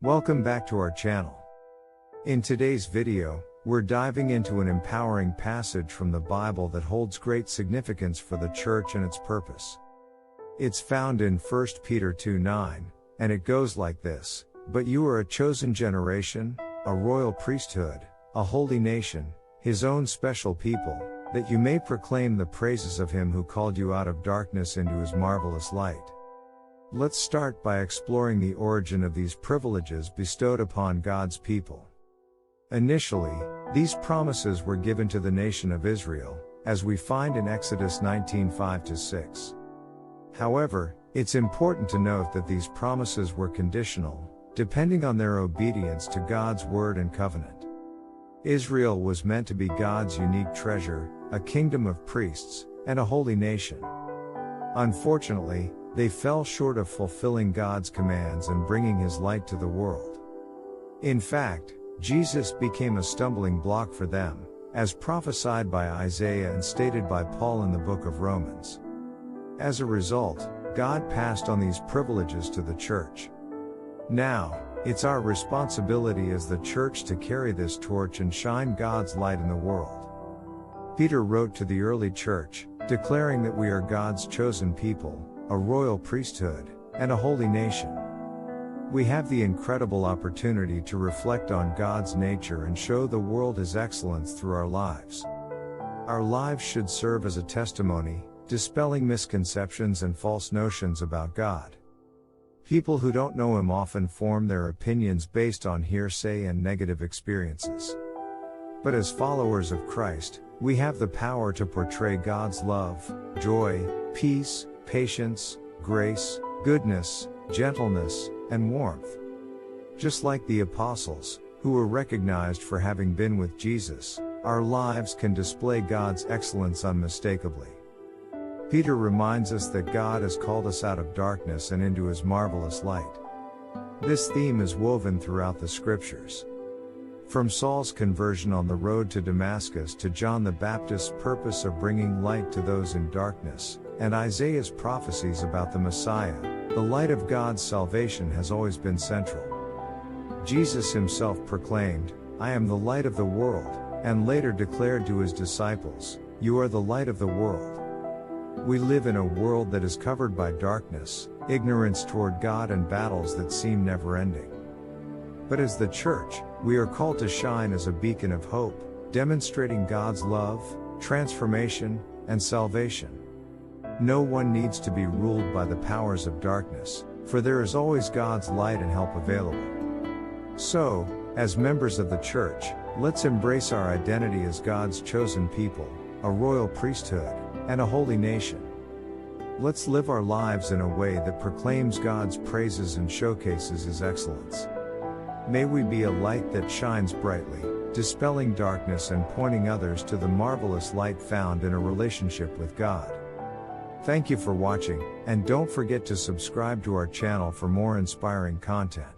Welcome back to our channel. In today's video, we're diving into an empowering passage from the Bible that holds great significance for the church and its purpose. It's found in 1 Peter 2:9, and it goes like this: "But you are a chosen generation, a royal priesthood, a holy nation, His own special people, that you may proclaim the praises of Him who called you out of darkness into His marvelous light." Let's start by exploring the origin of these privileges bestowed upon God's people. Initially, these promises were given to the nation of Israel, as we find in Exodus 19:5-6. However, it's important to note that these promises were conditional, depending on their obedience to God's word and covenant. Israel was meant to be God's unique treasure, a kingdom of priests, and a holy nation. Unfortunately, they fell short of fulfilling God's commands and bringing His light to the world. In fact, Jesus became a stumbling block for them, as prophesied by Isaiah and stated by Paul in the book of Romans. As a result, God passed on these privileges to the church. Now, it's our responsibility as the church to carry this torch and shine God's light in the world. Peter wrote to the early church, declaring that we are God's chosen people, a royal priesthood, and a holy nation. We have the incredible opportunity to reflect on God's nature and show the world His excellence through our lives. Our lives should serve as a testimony, dispelling misconceptions and false notions about God. People who don't know Him often form their opinions based on hearsay and negative experiences. But as followers of Christ, we have the power to portray God's love, joy, peace, patience, grace, goodness, gentleness, and warmth. Just like the apostles, who were recognized for having been with Jesus, our lives can display God's excellence unmistakably. Peter reminds us that God has called us out of darkness and into His marvelous light. This theme is woven throughout the scriptures. From Saul's conversion on the road to Damascus to John the Baptist's purpose of bringing light to those in darkness, and Isaiah's prophecies about the Messiah, the light of God's salvation has always been central. Jesus Himself proclaimed, "I am the light of the world," and later declared to His disciples, "You are the light of the world." We live in a world that is covered by darkness, ignorance toward God, and battles that seem never-ending. But as the church, we are called to shine as a beacon of hope, demonstrating God's love, transformation, and salvation. No one needs to be ruled by the powers of darkness, for there is always God's light and help available. So, as members of the church, let's embrace our identity as God's chosen people, a royal priesthood, and a holy nation. Let's live our lives in a way that proclaims God's praises and showcases His excellence. May we be a light that shines brightly, dispelling darkness and pointing others to the marvelous light found in a relationship with God. Thank you for watching, and don't forget to subscribe to our channel for more inspiring content.